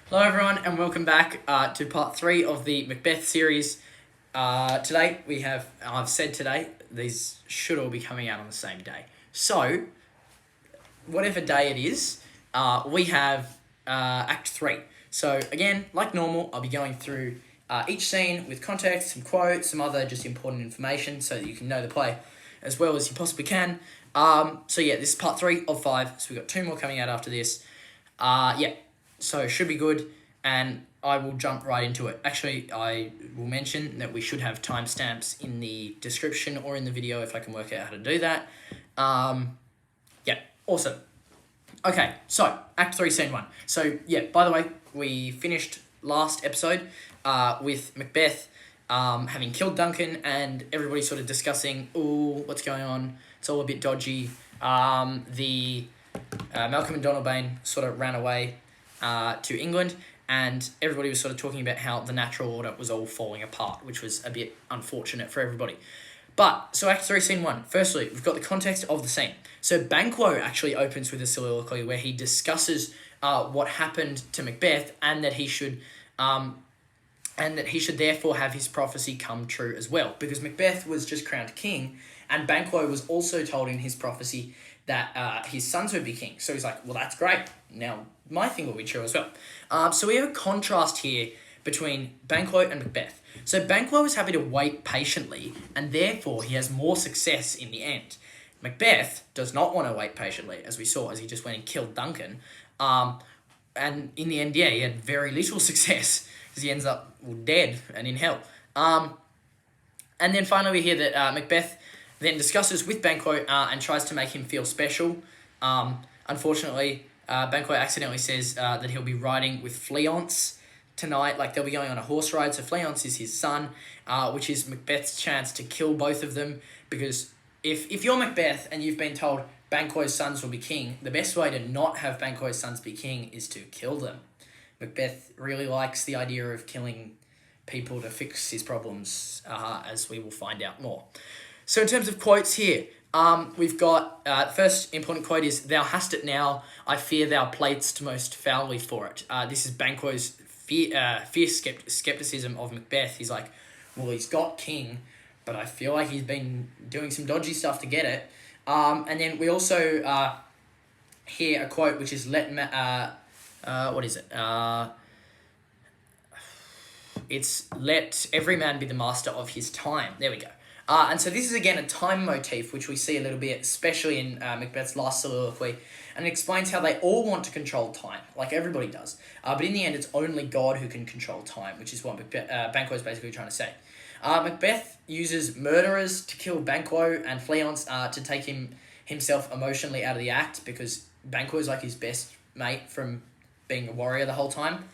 Hello everyone and welcome back to part 3 of the Macbeth series. Today we have, I've said today, these should all be coming out on the same day. So, whatever day it is, we have Act 3. So again, like normal, I'll be going through each scene with context, some quotes, some other just important information so that you can know the play as well as you possibly can. So yeah, this is part 3 of 5, so we've got 2 more coming out after this. So it should be good, and I will jump right into it. Actually, I will mention that we should have timestamps in the description or in the video if I can work out how to do that. Awesome. Okay, so Act 3, Scene 1. So, by the way, we finished last episode with Macbeth having killed Duncan and everybody sort of discussing, what's going on? It's all a bit dodgy. Malcolm and Donalbain sort of ran away to England, and everybody was sort of talking about how the natural order was all falling apart, which was a bit unfortunate for everybody. But, so Act 3, Scene 1. Firstly, we've got the context of the scene. So Banquo actually opens with a soliloquy where he discusses what happened to Macbeth and that he should therefore have his prophecy come true as well. Because Macbeth was just crowned king, and Banquo was also told in his prophecy that his sons would be king. So he's like, well, that's great. Now, my thing will be true as well. So we have a contrast here between Banquo and Macbeth. So Banquo is happy to wait patiently, and therefore he has more success in the end. Macbeth does not want to wait patiently, as we saw, as he just went and killed Duncan. And in the end, he had very little success, because he ends up dead and in hell. And then finally we hear that Macbeth then discusses with Banquo and tries to make him feel special. Unfortunately, Banquo accidentally says that he'll be riding with Fleance tonight, like they'll be going on a horse ride. So Fleance is his son, which is Macbeth's chance to kill both of them, because if you're Macbeth and you've been told Banquo's sons will be king, the best way to not have Banquo's sons be king is to kill them. Macbeth really likes the idea of killing people to fix his problems, as we will find out more. So in terms of quotes here, we've got, the first important quote is, "Thou hast it now, I fear thou playedst most foully for it." This is Banquo's fierce skepticism of Macbeth. He's like, well, he's got king, but I feel like he's been doing some dodgy stuff to get it. And then we also hear a quote which is, it's, "Let every man be the master of his time." There we go. And so this is, again, a time motif, which we see a little bit, especially in Macbeth's last soliloquy, and it explains how they all want to control time, like everybody does. But in the end, it's only God who can control time, which is what Banquo is basically trying to say. Macbeth uses murderers to kill Banquo and Fleance to take himself emotionally out of the act, because Banquo is like his best mate from being a warrior the whole time.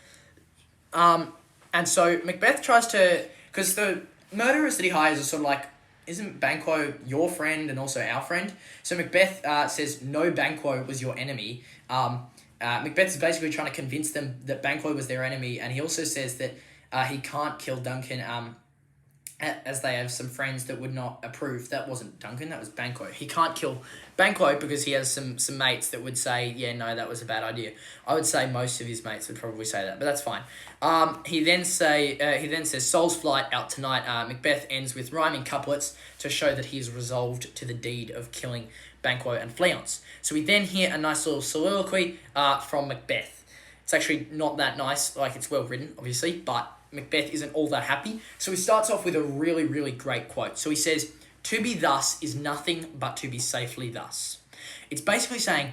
And so Macbeth tries to, because the murderers that he hires are sort of like, isn't Banquo your friend and also our friend? So Macbeth says, no, Banquo was your enemy. Macbeth is basically trying to convince them that Banquo was their enemy, and he also says that he can't kill Duncan as they have some friends that would not approve. That wasn't Duncan, that was Banquo. He can't kill Banquo because he has some mates that would say, yeah, no, that was a bad idea. I would say most of his mates would probably say that, but that's fine. He then says, "Soul's flight out tonight." Macbeth ends with rhyming couplets to show that he is resolved to the deed of killing Banquo and Fleance. So we then hear a nice little soliloquy from Macbeth. It's actually not that nice, like it's well written, obviously, but Macbeth isn't all that happy. So he starts off with a really, really great quote. So he says, "To be thus is nothing but to be safely thus." It's basically saying,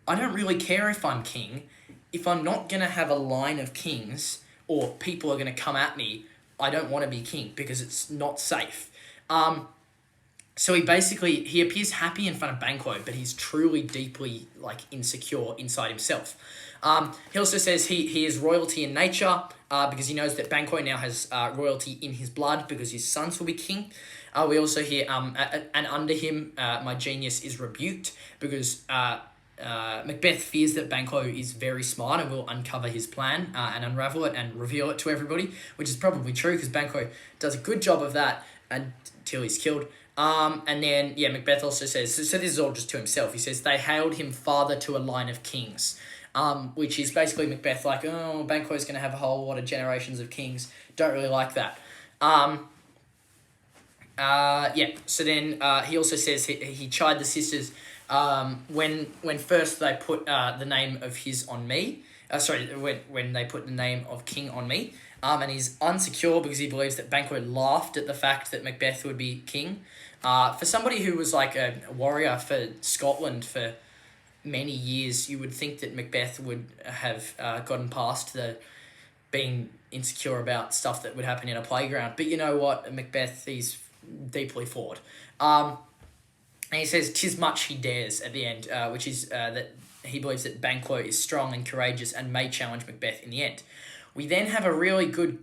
I don't really care if I'm king. If I'm not going to have a line of kings, or people are going to come at me, I don't want to be king because it's not safe. So he appears happy in front of Banquo, but he's truly deeply insecure inside himself. He also says he is royalty in nature, because he knows that Banquo now has royalty in his blood because his sons will be king. We also hear, and under him, my genius is rebuked, because Macbeth fears that Banquo is very smart and will uncover his plan and unravel it and reveal it to everybody, which is probably true because Banquo does a good job of that until he's killed. And then, Macbeth also says, so this is all just to himself. He says, "They hailed him father to a line of kings." which is basically Macbeth like, oh, Banquo's going to have a whole lot of generations of kings. Don't really like that. So then he also says he chid the sisters when first they put the name of his on me. When they put the name of king on me. And he's unsecure because he believes that Banquo laughed at the fact that Macbeth would be king. For somebody who was like a warrior for Scotland for many years, you would think that Macbeth would have gotten past the being insecure about stuff that would happen in a playground. But you know what? Macbeth, he's deeply flawed. And he says, "'Tis much he dares" at the end, which is that he believes that Banquo is strong and courageous and may challenge Macbeth in the end. We then have a really good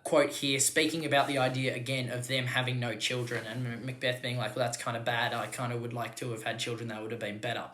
quote here speaking about the idea again of them having no children and Macbeth being like, well, that's kind of bad. I kind of would like to have had children. That would have been better.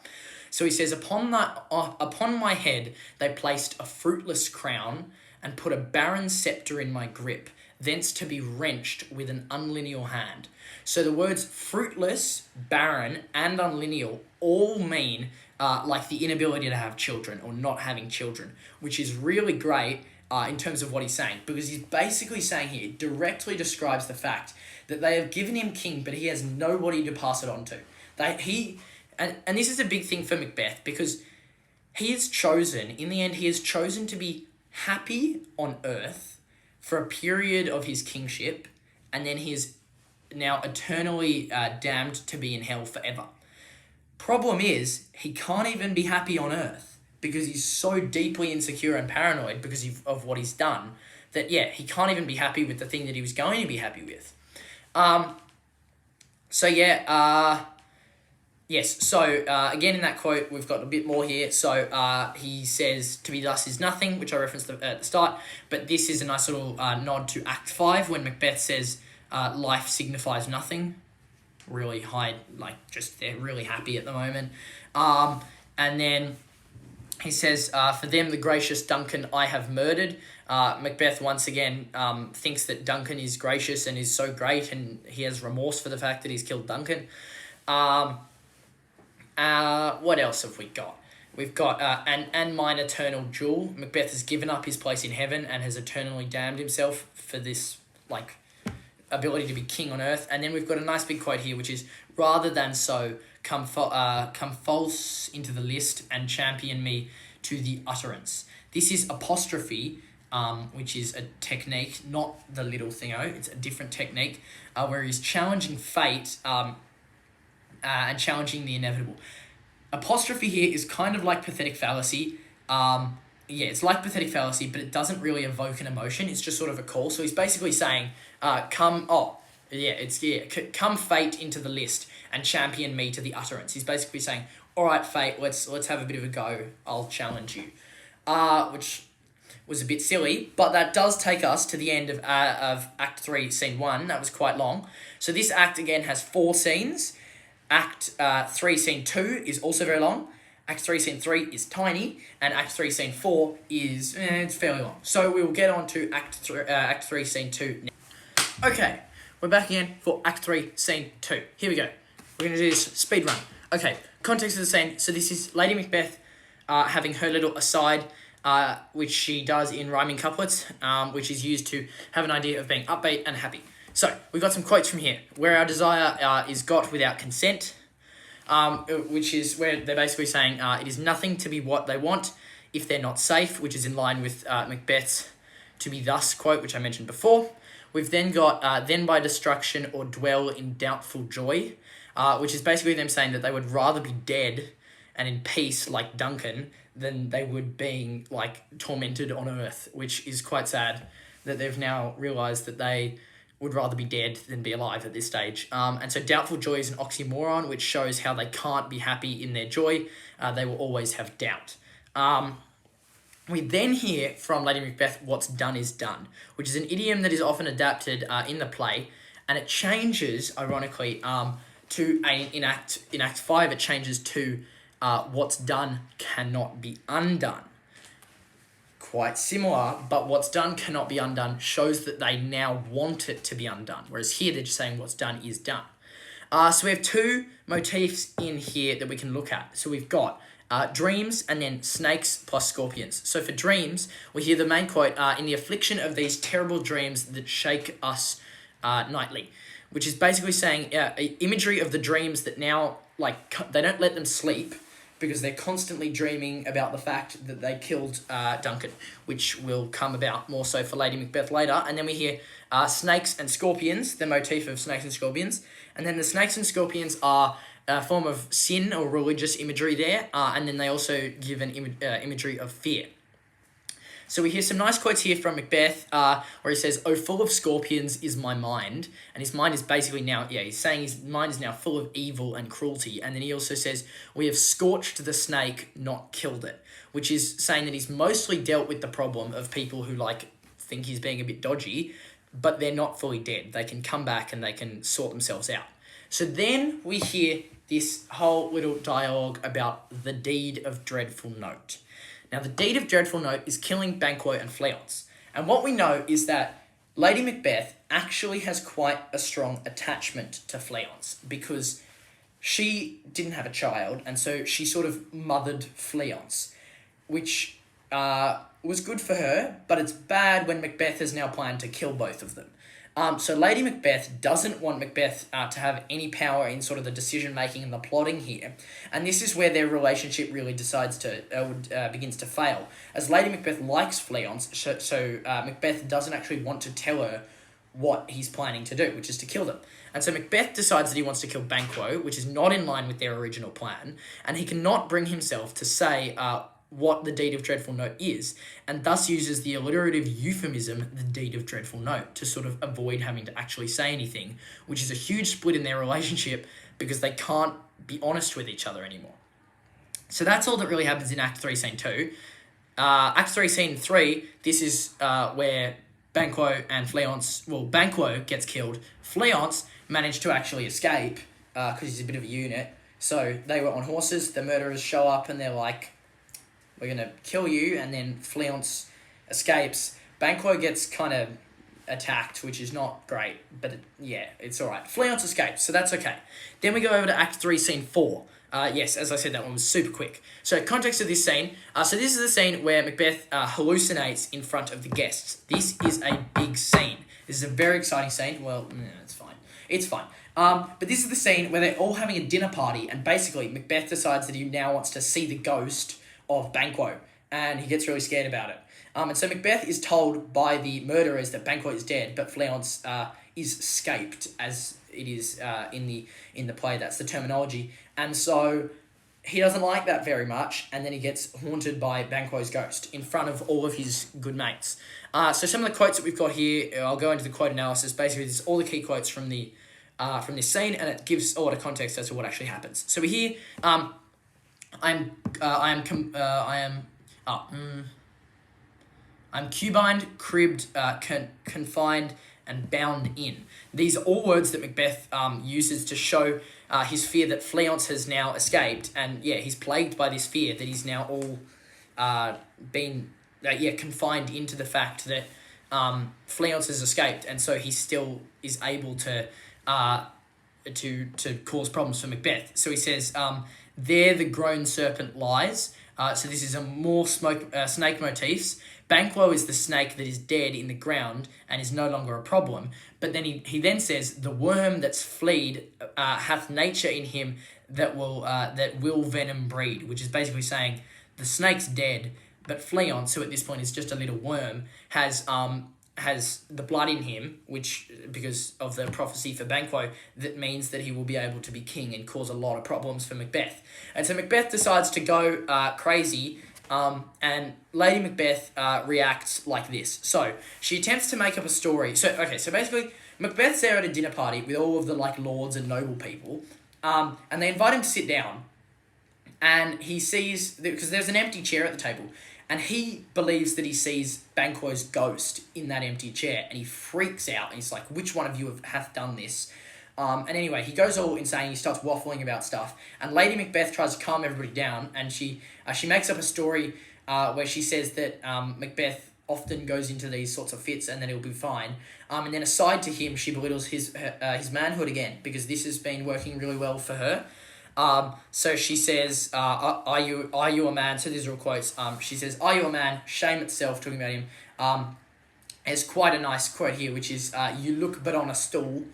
So he says, upon my head they placed a fruitless crown and put a barren sceptre in my grip, thence to be wrenched with an unlineal hand. So the words fruitless, barren, and unlineal all mean like the inability to have children or not having children, which is really great in terms of what he's saying, because he's basically saying here, directly describes the fact that they have given him king, but he has nobody to pass it on to. And this is a big thing for Macbeth, because he is chosen, in the end, he is chosen to be happy on earth for a period of his kingship, and then he is now eternally damned to be in hell forever. Problem is, he can't even be happy on earth because he's so deeply insecure and paranoid because of what he's done that, he can't even be happy with the thing that he was going to be happy with. Again, in that quote, we've got a bit more here. So he says, to be thus is nothing, which I referenced at the start, but this is a nice little nod to Act 5 when Macbeth says, life signifies nothing. Really high, they're really happy at the moment. And then he says, for them, the gracious Duncan I have murdered. Macbeth, once again, thinks that Duncan is gracious and is so great, and he has remorse for the fact that he's killed Duncan. What else have we got? We've got and mine eternal jewel. Macbeth has given up his place in heaven and has eternally damned himself for this, ability to be king on earth. And then we've got a nice big quote here, which is, rather than so, come false into the list and champion me to the utterance. This is apostrophe, which is a technique, not the little thingo. It's a different technique where he's challenging fate and challenging the inevitable. Apostrophe here is kind of like pathetic fallacy. It's like pathetic fallacy, but it doesn't really evoke an emotion. It's just sort of a call. So he's basically saying, come fate into the list and champion me to the utterance. He's basically saying, all right, fate, let's have a bit of a go. I'll challenge you. Which was a bit silly, but that does take us to the end of Act 3, Scene 1. That was quite long. So this act, again, has 4 scenes. Act 3, Scene 2 is also very long. Act 3, Scene 3 is tiny, and Act 3, Scene 4 is it's fairly long. So we will get on to Act 3, Scene 2 now. Okay, we're back again for Act 3, Scene 2. Here we go. We're going to do this speed run. Okay, context of the scene. So this is Lady Macbeth having her little aside, which she does in rhyming couplets, which is used to have an idea of being upbeat and happy. So we've got some quotes from here. Where our desire is got without consent, which is where they're basically saying it is nothing to be what they want if they're not safe, which is in line with Macbeth's to be thus quote, which I mentioned before. We've then got then by destruction or dwell in doubtful joy, which is basically them saying that they would rather be dead and in peace like Duncan than they would being tormented on earth, which is quite sad that they've now realised that they would rather be dead than be alive at this stage. And so doubtful joy is an oxymoron, which shows how they can't be happy in their joy. They will always have doubt. We then hear from Lady Macbeth, what's done is done, which is an idiom that is often adapted in the play, and it changes, ironically, in Act 5, it changes to what's done cannot be undone. Quite similar, but what's done cannot be undone shows that they now want it to be undone, whereas here they're just saying what's done is done. So we have 2 motifs in here that we can look at. So we've got dreams, and then snakes plus scorpions. So for dreams, we hear the main quote, in the affliction of these terrible dreams that shake us nightly, which is basically saying imagery of the dreams that now, they don't let them sleep because they're constantly dreaming about the fact that they killed Duncan, which will come about more so for Lady Macbeth later. And then we hear snakes and scorpions, the motif of snakes and scorpions. And then the snakes and scorpions are a form of sin or religious imagery there, and then they also give an imagery of fear. So we hear some nice quotes here from Macbeth, where he says, "Oh, full of scorpions is my mind." And his mind is basically now, he's saying his mind is now full of evil and cruelty. And then he also says, "We have scorched the snake, not killed it," which is saying that he's mostly dealt with the problem of people who, think he's being a bit dodgy, but they're not fully dead. They can come back and they can sort themselves out. So then we hear this whole little dialogue about the deed of dreadful note. Now, the deed of dreadful note is killing Banquo and Fleance. And what we know is that Lady Macbeth actually has quite a strong attachment to Fleance because she didn't have a child, and so she sort of mothered Fleance, which was good for her, but it's bad when Macbeth has now planned to kill both of them. So Lady Macbeth doesn't want Macbeth to have any power in sort of the decision-making and the plotting here. And this is where their relationship really begins to fail. As Lady Macbeth likes Fleance, so Macbeth doesn't actually want to tell her what he's planning to do, which is to kill them. And so Macbeth decides that he wants to kill Banquo, which is not in line with their original plan, and he cannot bring himself to say what the deed of dreadful note is, and thus uses the alliterative euphemism, the deed of dreadful note, to sort of avoid having to actually say anything, which is a huge split in their relationship because they can't be honest with each other anymore. So that's all that really happens in Act 3, Scene 2. Act 3, Scene 3, this is where Banquo and Fleance, Banquo gets killed. Fleance managed to actually escape because he's a bit of a unit. So they were on horses, the murderers show up and they're like, "We're going to kill you," and then Fleance escapes. Banquo gets kind of attacked, which is not great, but it's all right. Fleance escapes, so that's okay. Then we go over to Act 3, Scene 4. Yes, as I said, that one was super quick. So context of this scene. So this is the scene where Macbeth hallucinates in front of the guests. This is a big scene. This is a very exciting scene. Well, it's fine. It's fine. But this is the scene where they're all having a dinner party, and basically Macbeth decides that he now wants to see the ghost of Banquo, and he gets really scared about it. And so Macbeth is told by the murderers that Banquo is dead, but Fleance is escaped, as it is in the play. That's the terminology. And so he doesn't like that very much, and then he gets haunted by Banquo's ghost in front of all of his good mates. So some of the quotes that we've got here, I'll go into the quote analysis. Basically, this is all the key quotes from this scene, and it gives a lot of context as to what actually happens. So we hear, I'm cubined, cribbed, confined, and bound in. These are all words that Macbeth uses to show his fear that Fleance has now escaped, and he's plagued by this fear that he's now all been confined into the fact that Fleance has escaped, and so he still is able to cause problems for Macbeth. So he says, "There the grown serpent lies." So this is a more snake motifs. Banquo is the snake that is dead in the ground and is no longer a problem. But then he then says, "The worm that's fleed hath nature in him that will venom breed," which is basically saying the snake's dead, but Fleance, who at this point is just a little worm, has the blood in him, which, because of the prophecy for Banquo, that means that he will be able to be king and cause a lot of problems for Macbeth. And so Macbeth decides to go crazy, and Lady Macbeth reacts like this. So she attempts to make up a story. So basically Macbeth's there at a dinner party with all of the lords and noble people, and they invite him to sit down, and he sees, because there's an empty chair at the table, and he believes that he sees Banquo's ghost in that empty chair, and he freaks out, and he's like, "Which one of you hath done this?" And anyway, he goes all insane, he starts waffling about stuff, and Lady Macbeth tries to calm everybody down, and she makes up a story where she says that Macbeth often goes into these sorts of fits and then he'll be fine. And then aside to him, she belittles his manhood again, because this has been working really well for her. So she says, are you a man? So these are all quotes. She says, "Are you a man? Shame itself," talking about him. There's quite a nice quote here, which is, "You look but on a stool,"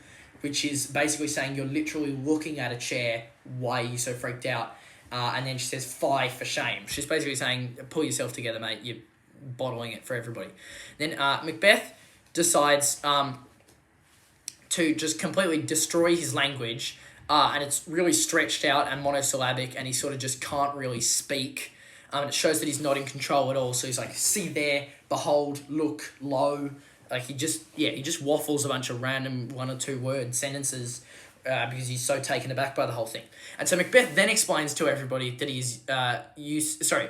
which is basically saying you're literally looking at a chair. Why are you so freaked out? And then she says, "Fie for shame." She's basically saying, pull yourself together, mate. You're bottling it for everybody. Then Macbeth decides to just completely destroy his language, and it's really stretched out and monosyllabic, and he sort of just can't really speak. It shows that he's not in control at all. So he's like, "See there, behold, look, lo." Like he just waffles a bunch of random 1 or 2 word sentences because he's so taken aback by the whole thing. And so Macbeth then explains to everybody that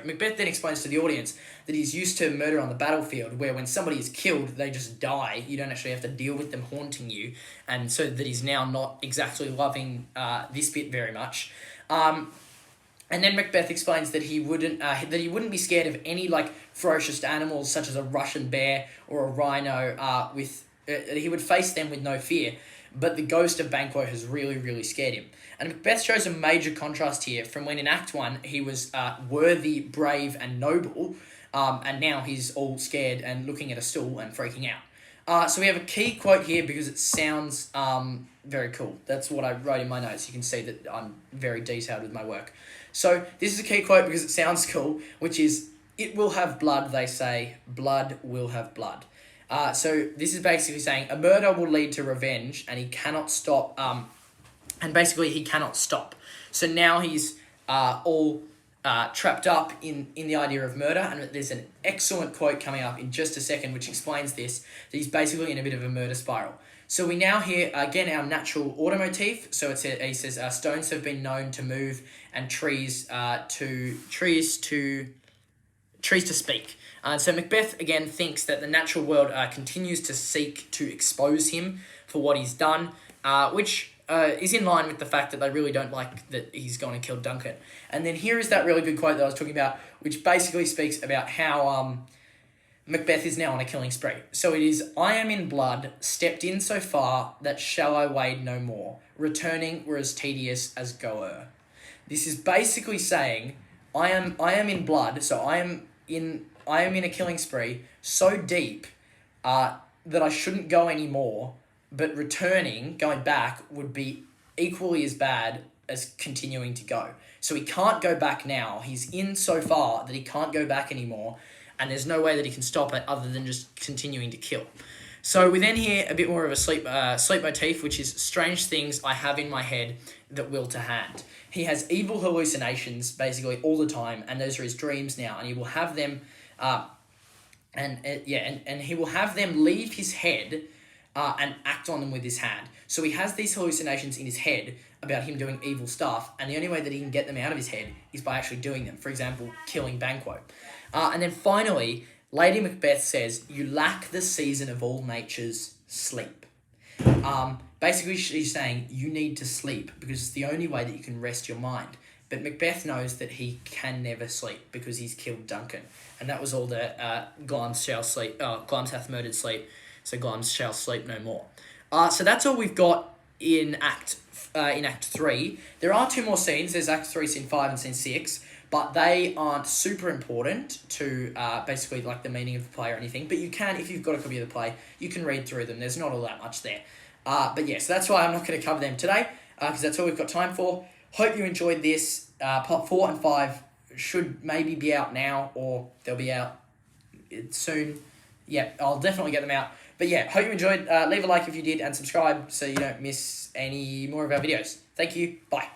Macbeth then explains to the audience that he's used to murder on the battlefield, where when somebody is killed, they just die. You don't actually have to deal with them haunting you. And so that he's now not exactly loving this bit very much. And then Macbeth explains that he wouldn't be scared of any like ferocious animals such as a Russian bear or a rhino. He would face them with no fear, but the ghost of Banquo has really, really scared him. And Macbeth shows a major contrast here from when in Act 1 he was worthy, brave, and noble, and now he's all scared and looking at a stool and freaking out. So we have a key quote here because it sounds very cool. That's what I wrote in my notes. You can see that I'm very detailed with my work. So this is a key quote because it sounds cool, which is, "It will have blood, they say. Blood will have blood." So this is basically saying a murder will lead to revenge, and he cannot stop. And basically he cannot stop. So now he's all trapped up in the idea of murder, and there's an excellent quote coming up in just a second which explains this, that he's basically in a bit of a murder spiral. So we now hear, again, our natural auto motif. So he says, "Stones have been known to move, and trees to speak." So Macbeth, again, thinks that the natural world continues to seek to expose him for what he's done, which is in line with the fact that they really don't like that he's gone and killed Duncan. And then here is that really good quote that I was talking about, which basically speaks about how Macbeth is now on a killing spree. So it is, "I am in blood, stepped in so far that shall I wade no more. Returning were as tedious as goer." This is basically saying, I am in blood, so I am in a killing spree so deep that I shouldn't go anymore, but going back would be equally as bad as continuing to go. So he can't go back now. He's in so far that he can't go back anymore, and there's no way that he can stop it other than just continuing to kill. So we then hear a bit more of a sleep motif, which is, "Strange things I have in my head that will to hand." He has evil hallucinations basically all the time, and those are his dreams now, and he will have them, and he will have them leave his head and act on them with his hand. So he has these hallucinations in his head about him doing evil stuff, and the only way that he can get them out of his head is by actually doing them. For example, killing Banquo. And then finally, Lady Macbeth says, "You lack the season of all nature's sleep." Basically, she's saying you need to sleep because it's the only way that you can rest your mind. But Macbeth knows that he can never sleep because he's killed Duncan. And that was all that Glamis shall sleep. Glamis hath murdered sleep, so Glamis shall sleep no more. So that's all we've got in Act 3. There are 2 more scenes. There's Act 3, Scene 5 and Scene 6. But they aren't super important to basically like the meaning of the play or anything. But you can, if you've got a copy of the play, you can read through them. There's not all that much there. But yeah, so that's why I'm not going to cover them today, because that's all we've got time for. Hope you enjoyed this. Part 4 and 5 should maybe be out now, or they'll be out soon. Yeah, I'll definitely get them out. But yeah, hope you enjoyed. Leave a like if you did, and subscribe so you don't miss any more of our videos. Thank you. Bye.